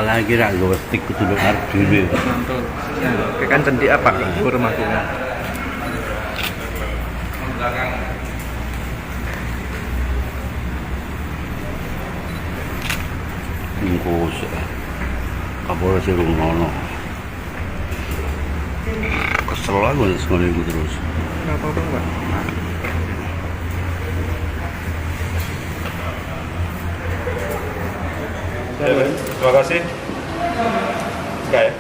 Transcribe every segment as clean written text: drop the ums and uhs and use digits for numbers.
lagi rak gue stick ke dulu arep dulu. Mantul. Kan cendi apa kurma kurma. Bungkus. Kabur sih ngono. Kesel aku sekolah itu terus. Enggak apa-apa, Pak. Terima kasih. Enggak ya?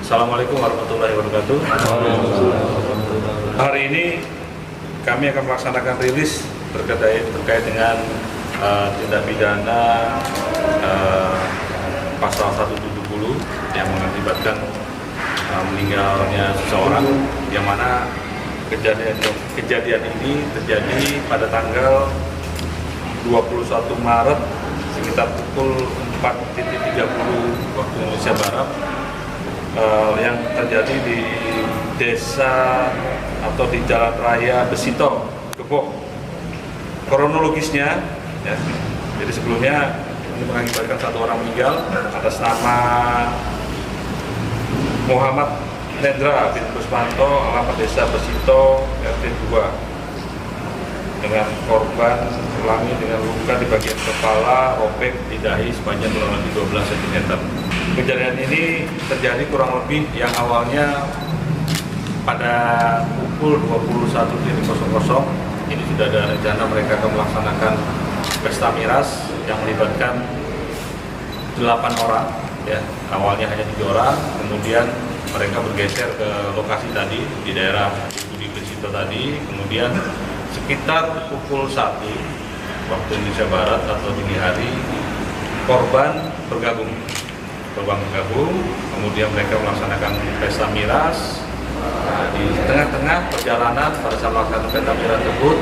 Assalamualaikum warahmatullahi wabarakatuh. Hari ini kami akan melaksanakan rilis terkait dengan tindak pidana pasal 170 yang mengakibatkan meninggalnya seseorang, yang mana kejadian ini terjadi pada tanggal 21 Maret sekitar pukul 4.30 waktu Indonesia Barat, yang terjadi di desa atau di Jalan Raya Besito, Gebok. Kronologisnya, ya, jadi sebelumnya ini mengakibatkan satu orang meninggal atas nama Muhammad Nendra bin Kusmanto, alamat desa Besito, RT 2, dengan korban ulangi dengan luka di bagian kepala, robek di dahi sepanjang kurang lebih 12 cm. Kejadian ini terjadi kurang lebih yang awalnya pada pukul 21.00. Ini sudah ada rencana mereka akan melaksanakan pesta miras yang melibatkan 8 orang. Ya, awalnya hanya 3 orang, kemudian mereka bergeser ke lokasi tadi di daerah di Besito tadi, kemudian sekitar pukul 1 waktu Indonesia Barat atau dini hari korban bergabung, kemudian mereka melaksanakan pesta miras. Di tengah-tengah perjalanan pada saat melaksanakan pesta miras tersebut,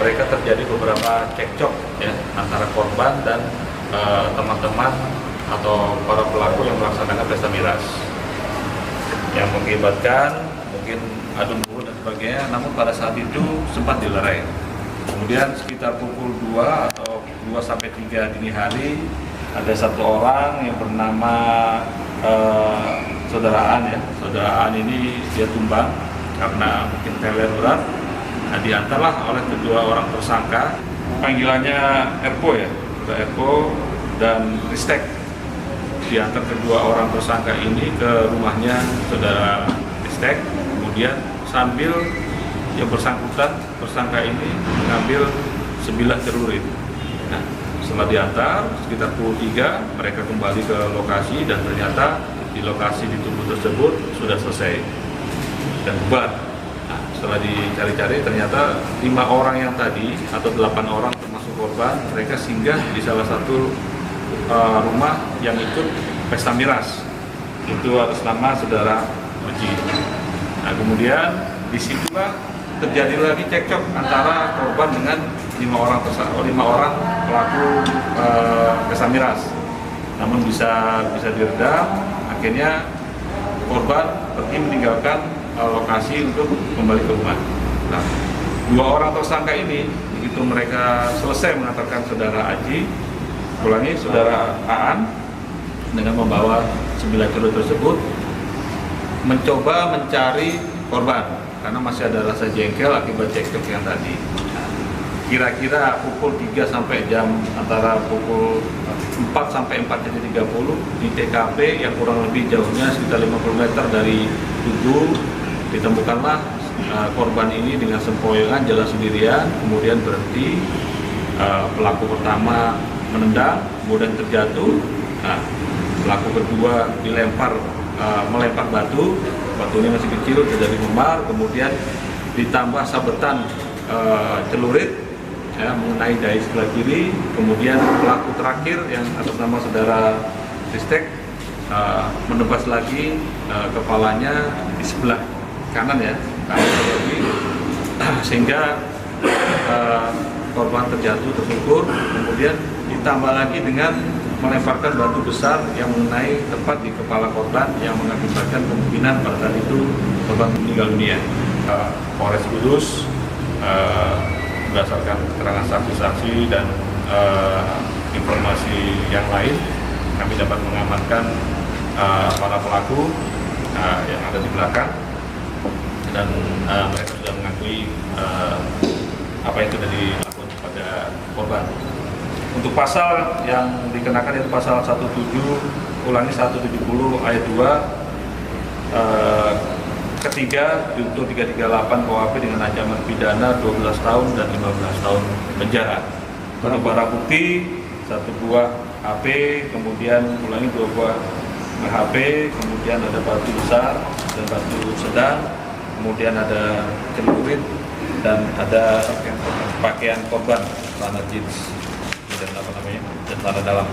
mereka terjadi beberapa cekcok ya antara korban dan teman-teman atau para pelaku yang melaksanakan pesta miras, yang mengakibatkan mungkin adu mulut dan sebagainya, namun pada saat itu sempat dilerai. Kemudian sekitar pukul 2 atau 2-3 dini hari, ada satu orang yang bernama Saudaraan ya. Saudaraan ini dia tumbang karena mungkin teler berat. Nah, diantarlah oleh kedua orang tersangka, panggilannya Erpo ya, Erpo dan Ristek. Diantar kedua orang tersangka ini ke rumahnya saudara Ristek, kemudian sambil yang tersangka ini mengambil sebilah celurit. Nah, setelah diantar sekitar pukul 3, mereka kembali ke lokasi dan ternyata di lokasi di tubuh tersebut sudah selesai dan bubar. Nah, setelah dicari-cari ternyata 5 orang yang tadi atau 8 orang termasuk korban, mereka singgah di salah satu rumah yang ikut pesta miras, itu atas nama saudara Oji. Nah, kemudian disitulah terjadi lagi cekcok antara korban dengan 5 orang pelaku pesta miras. Namun bisa diredam, akhirnya korban pergi meninggalkan lokasi untuk kembali ke rumah. Nah, 2 orang tersangka ini begitu mereka selesai mengantarkan saudara Aji, saudara Aan dengan membawa 9 celurit tersebut mencoba mencari korban karena masih ada rasa jengkel akibat cekcok yang tadi. Kira-kira pukul 3 sampai antara pukul 4 sampai 4.30 di TKP yang kurang lebih jauhnya sekitar 50 meter dari tugu, ditemukanlah korban ini dengan sempoyongan jalan sendirian, kemudian berhenti. Pelaku pertama menendang, kemudian terjatuh. Nah, pelaku kedua melempar batunya masih kecil, terjadi memar, kemudian ditambah sabetan celurit ya, mengenai dahi sebelah kiri. Kemudian pelaku terakhir yang atas nama saudara Ristek menebas lagi kepalanya di sebelah kanan ya, sehingga korban terjatuh tersungkur, kemudian ditambah lagi dengan melemparkan batu besar yang mengenai tepat di kepala korban yang mengakibatkan kemungkinan pada saat itu korban meninggal dunia. Polres Kudus berdasarkan keterangan saksi-saksi dan informasi yang lain kami dapat mengamankan para pelaku yang ada di belakang, dan mereka sudah mengakui apa yang sudah dilakukan kepada korban. Untuk pasal yang dikenakan itu pasal 170 ayat 2 ketiga junto 338 KUHP dengan ancaman pidana 12 tahun dan 15 tahun penjara. Untuk barang bukti 1 buah HP, kemudian ulangi 2 buah HP, kemudian ada batu besar dan batu sedang, kemudian ada celurit dan ada pakaian korban, celana jeans dan dan celana dalam.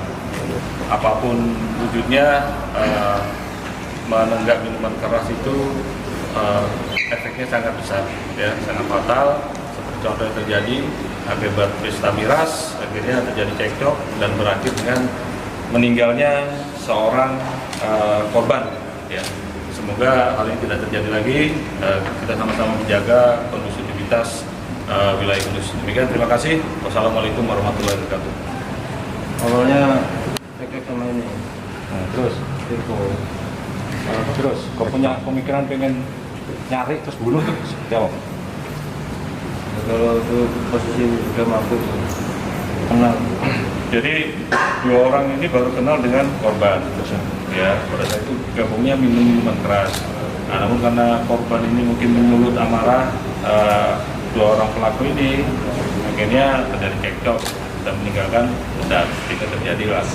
Apapun wujudnya, menenggak minuman keras itu efeknya sangat besar, ya, sangat fatal. Seperti contoh yang terjadi akibat pesta miras, akhirnya terjadi cekcok dan berakhir dengan meninggalnya seorang korban. Ya, semoga hal ini tidak terjadi lagi. Kita sama-sama menjaga kondusivitas wilayah Kudus. Demikian, terima kasih. Wassalamualaikum warahmatullahi wabarakatuh. Awalnya cekcok sama ini. Nah, terus kau punya pemikiran pengen nyari terus bunuh tuh jawab. Kalau itu posisi udah mabuk kenal. Jadi 2 orang ini baru kenal dengan korban, ya. Pada saat itu gabungnya minum minuman keras. Nah, namun karena korban ini mungkin menyulut amarah 2 orang pelaku ini, akhirnya terjadi cekcok dan meninggalkan, dan tidak terjadi lah.